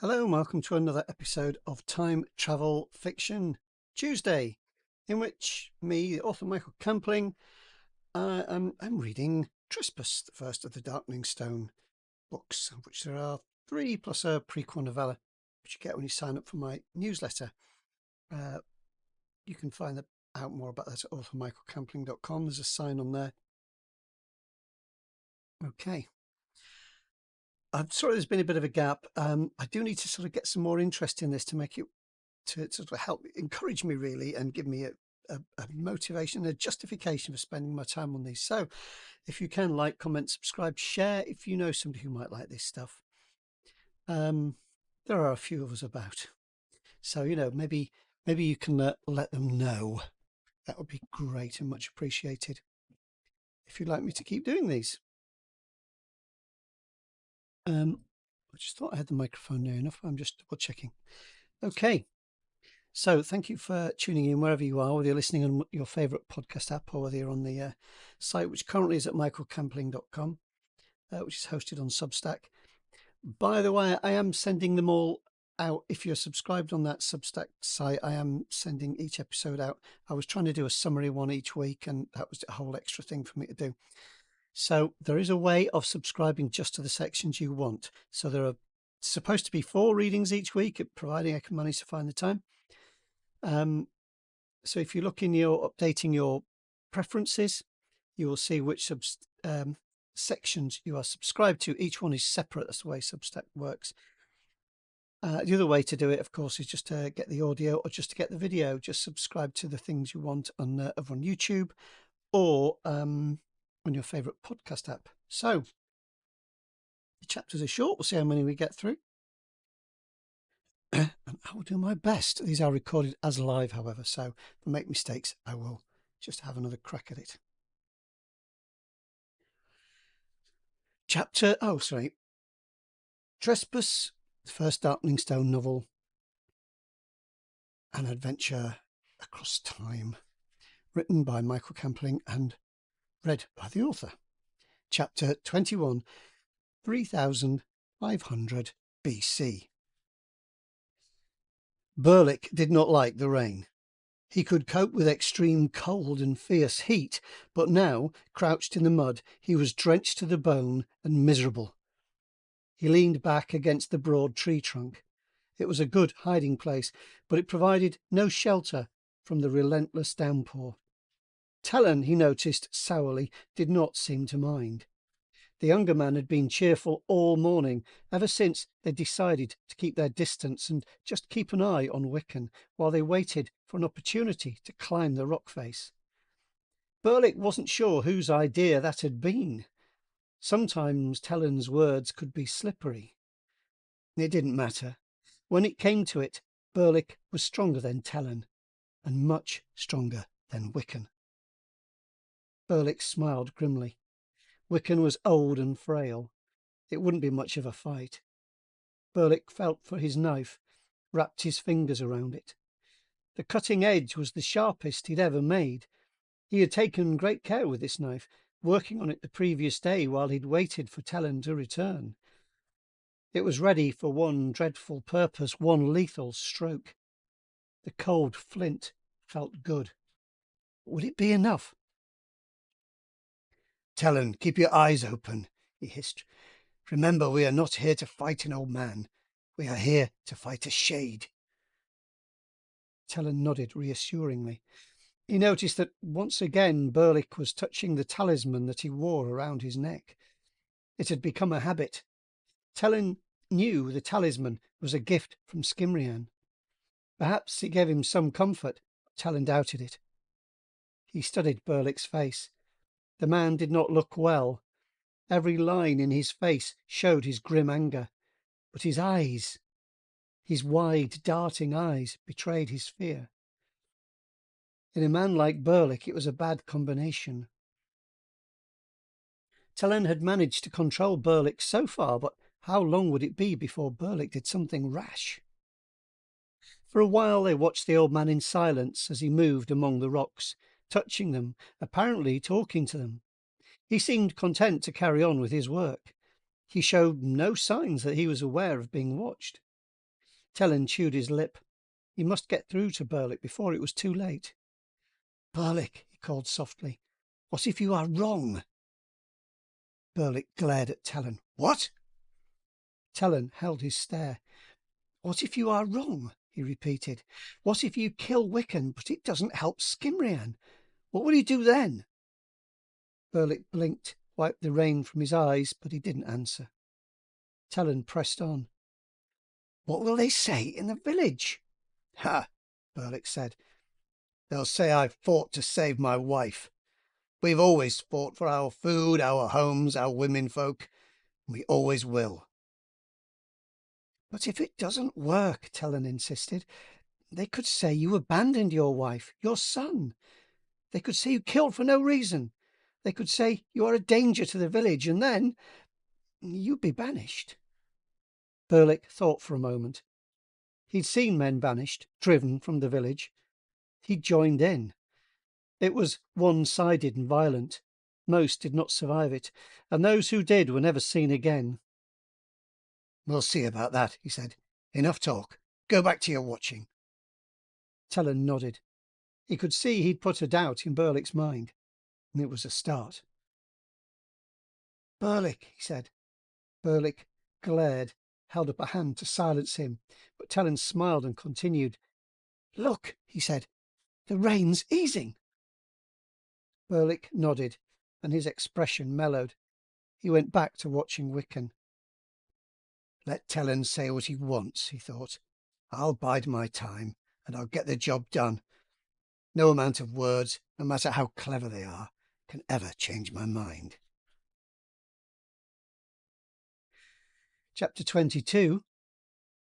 Hello and welcome to another episode of Time Travel Fiction Tuesday, in which me, the author Michael Campling, I'm reading Trespass, the first of the Darkening Stone books, of which there are three plus a prequel novella, which you get when you sign up for my newsletter. You can find out more about that at authormichaelcampling.com. There's a sign on there. Okay. I'm sorry there's been a bit of a gap. I do need to sort of get some more interest in this to make it to sort of help encourage me really and give me a motivation, a justification for spending my time on these. So if you can like, comment, subscribe, share if you know somebody who might like this stuff. There are a few of us about. So, maybe you can let them know. That would be great and much appreciated if you'd like me to keep doing these. I just thought I had the microphone near enough. I'm just double checking. Okay. So thank you for tuning in wherever you are, whether you're listening on your favourite podcast app or whether you're on the site, which currently is at michaelcampling.com, which is hosted on Substack. By the way, I am sending them all out. If you're subscribed on that Substack site, I am sending each episode out. I was trying to do a summary one each week, and that was a whole extra thing for me to do. So there is a way of subscribing just to the sections you want. So there are supposed to be 4 readings each week, providing I can manage to find the time. So if you look in your updating your preferences, you will see which sections you are subscribed to. Each one is separate. That's the way Substack works. The other way to do it, of course, is just to get the audio or just to get the video. Just subscribe to the things you want over on YouTube or on your favorite podcast app. So the chapters are short. We'll see how many we get through. And I will do my best. These are recorded as live, however, so if I make mistakes, I will just have another crack at it. Trespass, the first Darkening Stone novel, an adventure across time, written by Michael Campling and read by the author. Chapter 21, 3500 BC. Burlick did not like the rain. He could cope with extreme cold and fierce heat, but now, crouched in the mud, he was drenched to the bone and miserable. He leaned back against the broad tree trunk. It was a good hiding place, but it provided no shelter from the relentless downpour. Tellen, he noticed sourly, did not seem to mind. The younger man had been cheerful all morning, ever since they decided to keep their distance and just keep an eye on Wiccan while they waited for an opportunity to climb the rock face. Burlick wasn't sure whose idea that had been. Sometimes Tellen's words could be slippery. It didn't matter. When it came to it, Burlick was stronger than Tellen, and much stronger than Wiccan. Burlick smiled grimly. Wiccan was old and frail. It wouldn't be much of a fight. Burlick felt for his knife, wrapped his fingers around it. The cutting edge was the sharpest he'd ever made. He had taken great care with this knife, working on it the previous day while he'd waited for Tellen to return. It was ready for one dreadful purpose, one lethal stroke. The cold flint felt good. Would it be enough? Tellen, keep your eyes open, he hissed. Remember, we are not here to fight an old man. We are here to fight a shade. Tellen nodded reassuringly. He noticed that once again Burlick was touching the talisman that he wore around his neck. It had become a habit. Tellen knew the talisman was a gift from Skimrian. Perhaps it gave him some comfort, but Tellen doubted it. He studied Burlick's face. The man did not look well. Every line in his face showed his grim anger, but his eyes, his wide, darting eyes, betrayed his fear. In a man like Burlick, it was a bad combination. Tellen had managed to control Burlick so far, but how long would it be before Burlick did something rash? For a while they watched the old man in silence as he moved among the rocks, touching them, apparently talking to them. He seemed content to carry on with his work. He showed no signs that he was aware of being watched. Tellen chewed his lip. He must get through to Burlick before it was too late. "Burlick," he called softly, "what if you are wrong?" Burlick glared at Tellen. "What?" Tellen held his stare. "What if you are wrong?" he repeated. "What if you kill Wiccan, but it doesn't help Skimrian? What will you do then?" Burlick blinked, wiped the rain from his eyes, but he didn't answer. Tellen pressed on. "What will they say in the village?" "Ha!" Burlick said. "They'll say I fought to save my wife. We've always fought for our food, our homes, our womenfolk. We always will." "But if it doesn't work," Tellen insisted, "they could say you abandoned your wife, your son. They could say you killed for no reason. They could say you are a danger to the village, and then you'd be banished." Burlick thought for a moment. He'd seen men banished, driven from the village. He'd joined in. It was one-sided and violent. Most did not survive it, and those who did were never seen again. "We'll see about that," he said. "Enough talk. Go back to your watching." Tellen nodded. He could see he'd put a doubt in Burlick's mind, and it was a start. "Burlick," he said. Burlick glared, held up a hand to silence him, but Tellen smiled and continued. "Look," he said, "the rain's easing." Burlick nodded, and his expression mellowed. He went back to watching Wiccan. "Let Tellen say what he wants," he thought. "I'll bide my time, and I'll get the job done. No amount of words, no matter how clever they are, can ever change my mind." Chapter 22,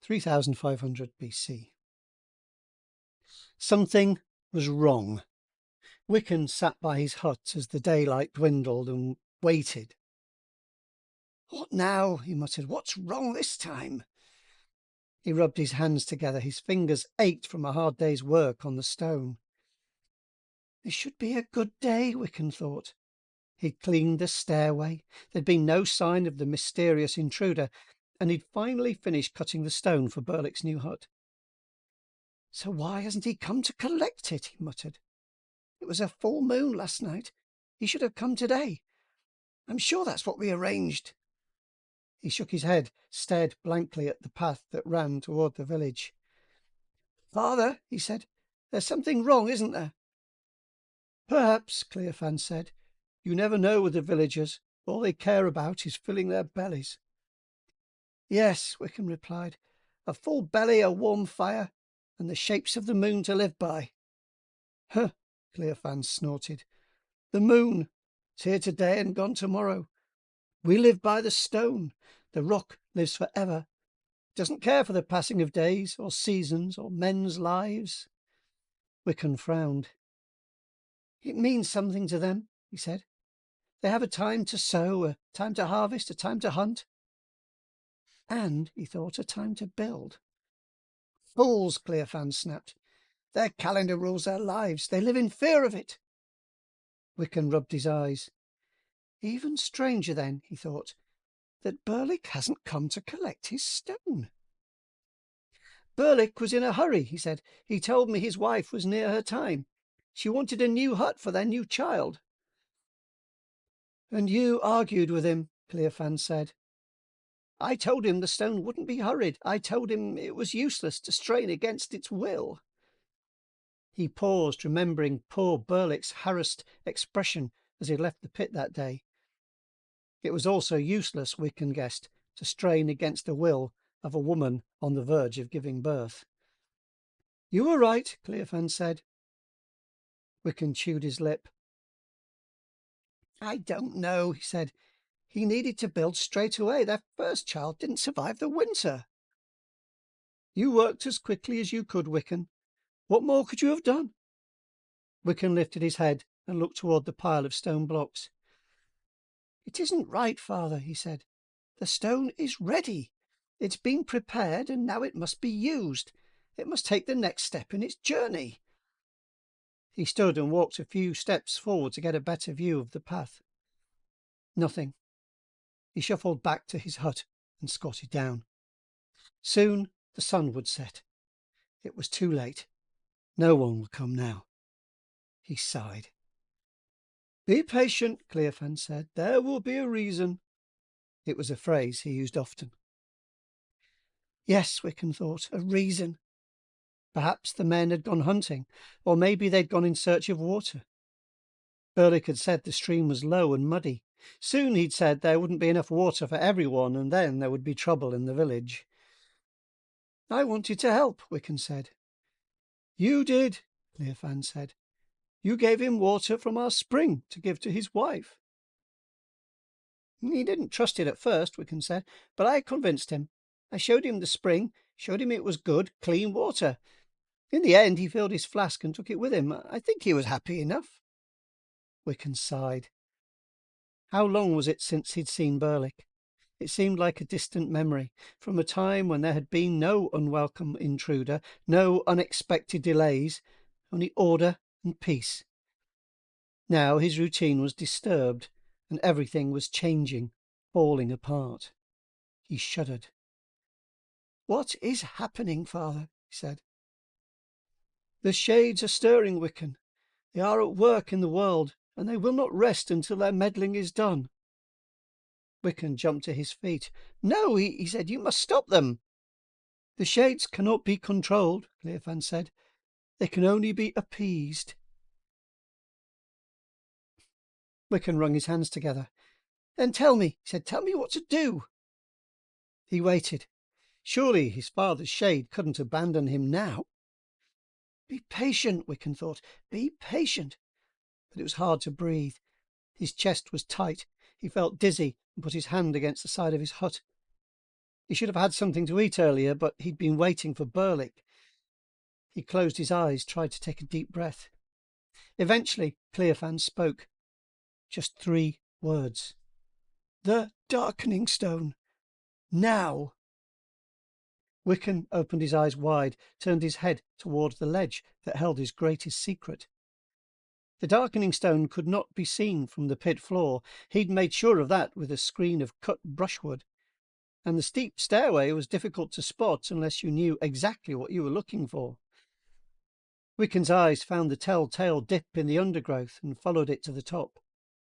3500 BC. Something was wrong. Wiccan sat by his hut as the daylight dwindled and waited. "What now?" he muttered. "What's wrong this time?" He rubbed his hands together. His fingers ached from a hard day's work on the stone. This should be a good day, Wiccan thought. He'd cleaned the stairway. There'd been no sign of the mysterious intruder, and he'd finally finished cutting the stone for Burlick's new hut. "So why hasn't he come to collect it?" he muttered. "It was a full moon last night. He should have come today. I'm sure that's what we arranged." He shook his head, stared blankly at the path that ran toward the village. "Father," he said, "there's something wrong, isn't there?" "Perhaps," Clearfan said. "You never know with the villagers. All they care about is filling their bellies." "Yes," Wiccan replied. "A full belly, a warm fire, and the shapes of the moon to live by." "Huh," Clearfan snorted. "The moon. It's here today and gone tomorrow. We live by the stone. The rock lives forever. It doesn't care for the passing of days or seasons or men's lives." Wiccan frowned. "It means something to them," he said. "They have a time to sow, a time to harvest, a time to hunt. And," he thought, "a time to build." "Fools," Clearfan snapped. "Their calendar rules their lives. They live in fear of it." Wiccan rubbed his eyes. Even stranger then, he thought, that Burlick hasn't come to collect his stone. "Burlick was in a hurry," he said. "He told me his wife was near her time. She wanted a new hut for their new child." "And you argued with him," Clearfan said. "I told him the stone wouldn't be hurried. I told him it was useless to strain against its will." He paused, remembering poor Burlick's harassed expression as he left the pit that day. It was also useless, Wiccan guessed, to strain against the will of a woman on the verge of giving birth. "You were right," Clearfan said. Wiccan chewed his lip. "I don't know," he said. "He needed to build straight away. Their first child didn't survive the winter." "You worked as quickly as you could, Wiccan. What more could you have done?" Wiccan lifted his head and looked toward the pile of stone blocks. "It isn't right, Father," he said. "The stone is ready. It's been prepared, and now it must be used. It must take the next step in its journey." He stood and walked a few steps forward to get a better view of the path. Nothing. He shuffled back to his hut and squatted down. Soon The sun would set. It was too late. No one will come now. He sighed. Be patient, Cleofan said. There will be a reason. It was a phrase he used often. Yes, Wickham thought, a reason. Perhaps the men had gone hunting, or maybe they'd gone in search of water. Burlick had said the stream was low and muddy. Soon, he'd said, there wouldn't be enough water for everyone, and then there would be trouble in the village. I wanted to help, Wickham said. You did, Cleofan said. You gave him water from our spring to give to his wife. He didn't trust it at first, Wickham said, but I convinced him. I showed him the spring, showed him it was good, clean water. In the end, he filled his flask and took it with him. I think he was happy enough. Wickham sighed. How long was it since he'd seen Burlick? It seemed like a distant memory, from a time when there had been no unwelcome intruder, no unexpected delays, only order and peace. Now his routine was disturbed, and everything was changing, falling apart. He shuddered. What is happening, Father? He said. The shades are stirring, Wickham. They are at work in the world, and they will not rest until their meddling is done. Wickham jumped to his feet. No, he said, you must stop them. The shades cannot be controlled, Cleofan said. They can only be appeased. Wickham wrung his hands together. Then tell me, he said, tell me what to do. He waited. Surely his father's shade couldn't abandon him now. Be patient, Wickham thought. Be patient. But it was hard to breathe. His chest was tight. He felt dizzy and put his hand against the side of his hut. He should have had something to eat earlier, but he'd been waiting for Burlick. He closed his eyes, tried to take a deep breath. Eventually, Cleofan spoke. Just 3 words. The darkening stone. Now. Wickham opened his eyes wide, turned his head towards the ledge that held his greatest secret. The darkening stone could not be seen from the pit floor. He'd made sure of that with a screen of cut brushwood. And the steep stairway was difficult to spot unless you knew exactly what you were looking for. Wickham's eyes found the telltale dip in the undergrowth and followed it to the top.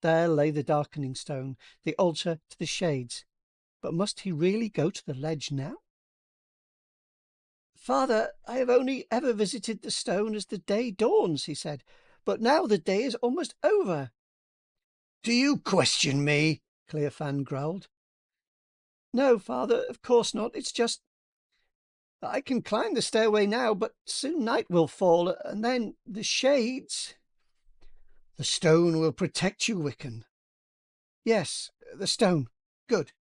There lay the darkening stone, the altar to the shades. But must he really go to the ledge now? Father, I have only ever visited the stone as the day dawns, he said, but now the day is almost over. Do you question me? Cleofan growled. No, Father, of course not. It's just I can climb the stairway now, but soon night will fall, and then the shades. The stone will protect you, Wickham. Yes, the stone. Good.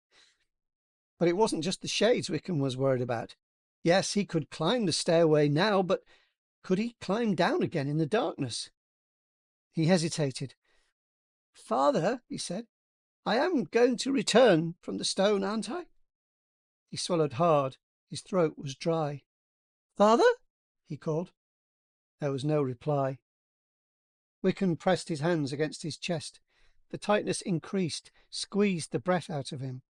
But it wasn't just the shades Wickham was worried about. Yes, he could climb the stairway now, but could he climb down again in the darkness? He hesitated. Father, he said, I am going to return from the stone, aren't I? He swallowed hard. His throat was dry. Father? He called. There was no reply. Wickham pressed his hands against his chest. The tightness increased, squeezed the breath out of him.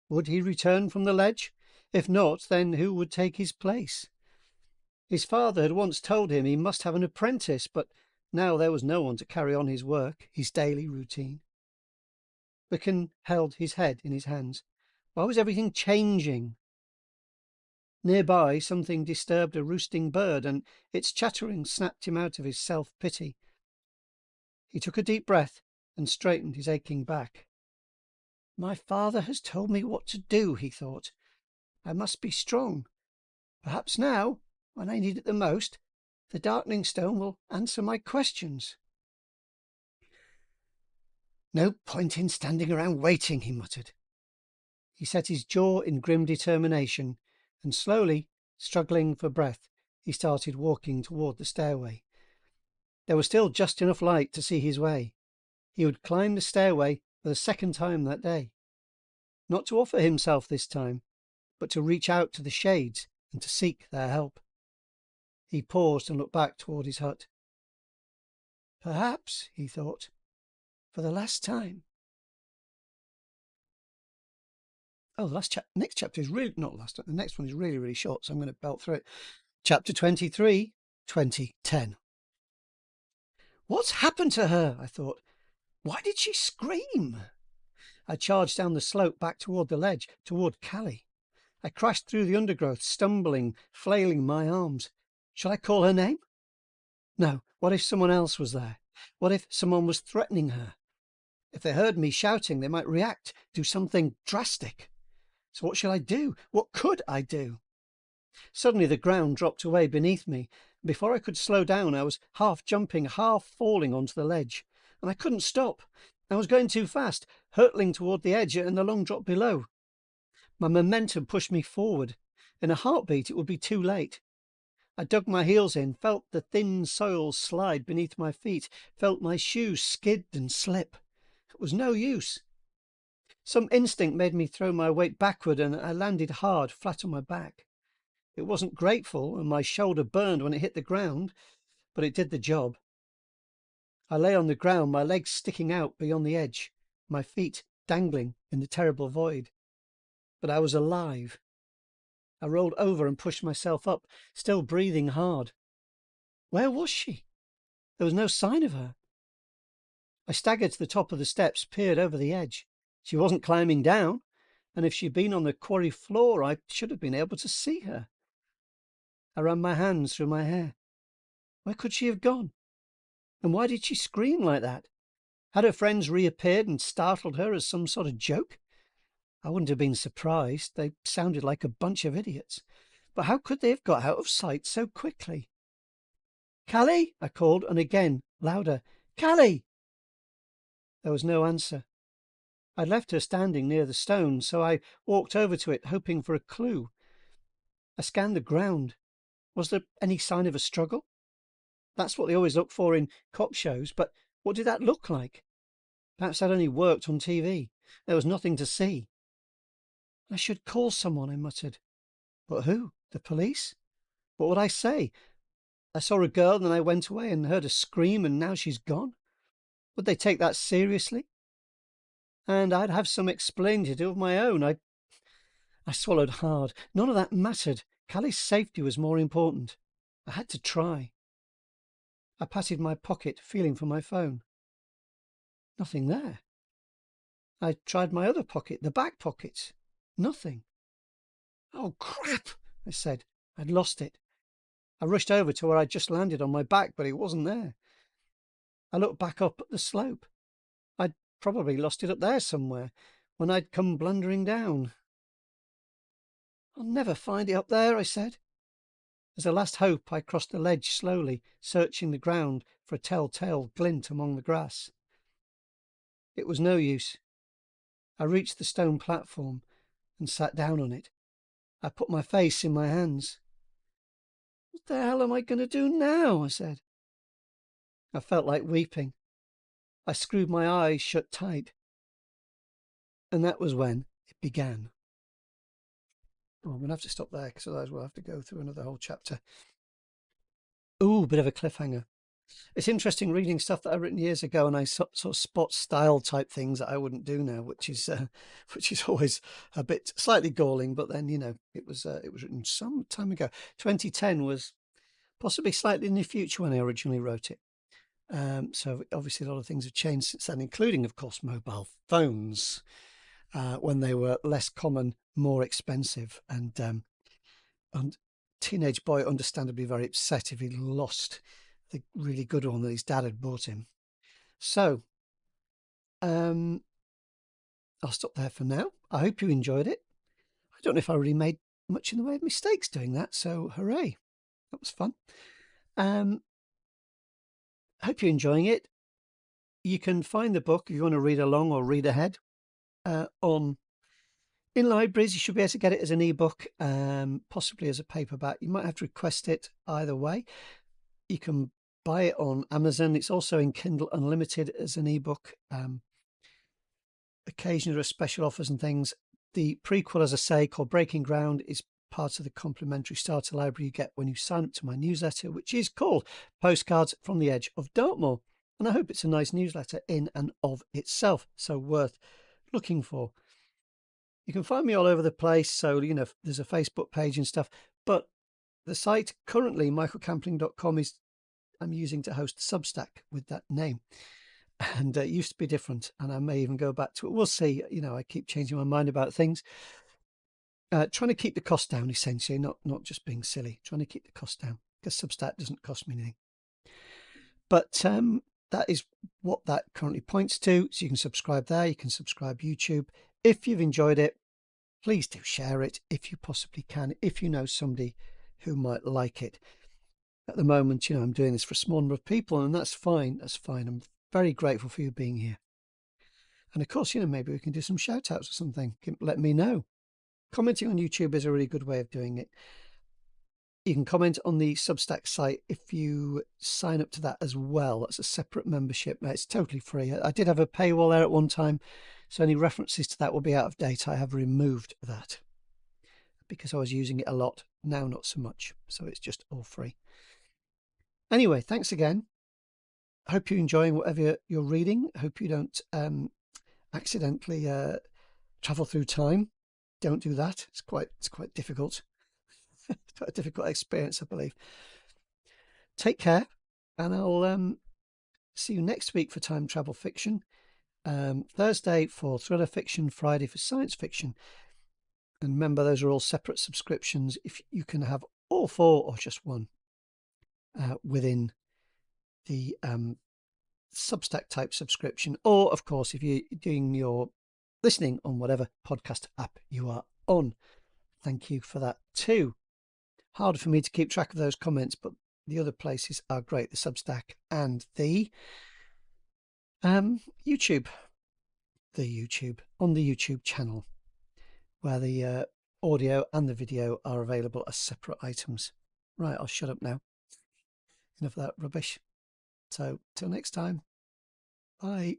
Would he return from the ledge? If not, then who would take his place? His father had once told him he must have an apprentice, but now there was no one to carry on his work, his daily routine. Wickham held his head in his hands. Why was everything changing? Nearby, something disturbed a roosting bird, and its chattering snapped him out of his self-pity. He took a deep breath and straightened his aching back. My father has told me what to do, he thought. I must be strong. Perhaps now, when I need it the most, the darkening stone will answer my questions. No point in standing around waiting, he muttered. He set his jaw in grim determination, and slowly, struggling for breath, he started walking toward the stairway. There was still just enough light to see his way. He would climb the stairway for the second time that day. Not to offer himself this time, but to reach out to the shades and to seek their help. He paused and looked back toward his hut. Perhaps, he thought, for the last time. Oh, the next chapter is really not last. The next one is really, really short, so I'm going to belt through it. Chapter 23, 2010. What's happened to her? I thought. Why did she scream? I charged down the slope back toward the ledge, toward Callie. I crashed through the undergrowth, stumbling, flailing my arms. Should I call her name? No. What if someone else was there? What if someone was threatening her? If they heard me shouting, they might react, do something drastic. So what should I do? What could I do? Suddenly the ground dropped away beneath me. Before I could slow down, I was half jumping, half falling onto the ledge. And I couldn't stop. I was going too fast, hurtling toward the edge and the long drop below. My momentum pushed me forward. In a heartbeat, it would be too late. I dug my heels in, felt the thin soil slide beneath my feet, felt my shoes skid and slip. It was no use. Some instinct made me throw my weight backward, and I landed hard, flat on my back. It wasn't grateful, and my shoulder burned when it hit the ground, but it did the job. I lay on the ground, my legs sticking out beyond the edge, my feet dangling in the terrible void. But I was alive. I rolled over and pushed myself up, still breathing hard. Where was she? There was no sign of her. I staggered to the top of the steps, peered over the edge. She wasn't climbing down, and if she'd been on the quarry floor, I should have been able to see her. I ran my hands through my hair. Where could she have gone? And why did she scream like that? Had her friends reappeared and startled her as some sort of joke? I wouldn't have been surprised. They sounded like a bunch of idiots. But how could they have got out of sight so quickly? Callie, I called, and again, louder. Callie! There was no answer. I'd left her standing near the stone, so I walked over to it, hoping for a clue. I scanned the ground. Was there any sign of a struggle? That's what they always look for in cop shows, but what did that look like? Perhaps that only worked on TV. There was nothing to see. I should call someone, I muttered. But who? The police? What would I say? I saw a girl, and then I went away and heard a scream, and now she's gone. Would they take that seriously? And I'd have some explaining to do of my own. I swallowed hard. None of that mattered. Callie's safety was more important. I had to try. I patted my pocket, feeling for my phone. Nothing there. I tried my other pocket, the back pockets. Nothing. Oh, crap, I said. I'd lost it. I rushed over to where I'd just landed on my back, but it wasn't there. I looked back up at the slope. I'd probably lost it up there somewhere when I'd come blundering down. I'll never find it up there, I said. As a last hope, I crossed the ledge slowly, searching the ground for a telltale glint among the grass. It was no use. I reached the stone platform and sat down on it. I put my face in my hands. What the hell am I going to do now? I said. I felt like weeping. I screwed my eyes shut tight. And that was when it began. Oh, I'm going to have to stop there because otherwise we'll have to go through another whole chapter. Ooh, bit of a cliffhanger. It's interesting reading stuff that I've written years ago, and I sort of spot style type things that I wouldn't do now, which is always a bit slightly galling. But then, it was written some time ago. 2010 was possibly slightly in the future when I originally wrote it. So obviously a lot of things have changed since then, including, of course, mobile phones when they were less common, more expensive, and teenage boy understandably very upset if he lost the really good one that his dad had bought him. So I'll stop there for now. I hope you enjoyed it. I don't know if I really made much in the way of mistakes doing that, so hooray. That was fun. Hope you're enjoying it. You can find the book if you want to read along or read ahead in libraries. You should be able to get it as an ebook, possibly as a paperback. You might have to request it either way. You can buy it on Amazon. It's also in Kindle Unlimited as an ebook. Occasionally there are special offers and things. The prequel, as I say, called Breaking Ground, is part of the complimentary starter library you get when you sign up to my newsletter, which is called Postcards from the Edge of Dartmoor. And I hope it's a nice newsletter in and of itself, so worth looking for. You can find me all over the place. So, there's a Facebook page and stuff. But the site currently, michaelcampling.com, is I'm using to host Substack with that name. And it used to be different. And I may even go back to it. We'll see. I keep changing my mind about things. Trying to keep the cost down, essentially, not just being silly. Trying to keep the cost down, because Substack doesn't cost me anything. But that is what that currently points to. So you can subscribe there. You can subscribe YouTube. If you've enjoyed it, please do share it if you possibly can, if you know somebody who might like it. At the moment, I'm doing this for a small number of people, and that's fine. That's fine. I'm very grateful for you being here. And of course, maybe we can do some shout outs or something. Let me know. Commenting on YouTube is a really good way of doing it. You can comment on the Substack site if you sign up to that as well. That's a separate membership. It's totally free. I did have a paywall there at one time, so any references to that will be out of date. I have removed that because I was using it a lot. Now not so much. So it's just all free. Anyway, thanks again. I hope you're enjoying whatever you're reading. I hope you don't accidentally travel through time. Don't do that. It's quite difficult. It's quite a difficult experience, I believe. Take care, and I'll see you next week for time travel fiction. Thursday for thriller fiction, Friday for science fiction. And remember, those are all separate subscriptions. If you can have all four or just one within the Substack type subscription, or of course, if you're doing your listening on whatever podcast app you are on. Thank you for that too. Harder for me to keep track of those comments, but the other places are great. The Substack and the YouTube. On the YouTube channel, where the audio and the video are available as separate items. Right, I'll shut up now. Enough of that rubbish. So, till next time. Bye.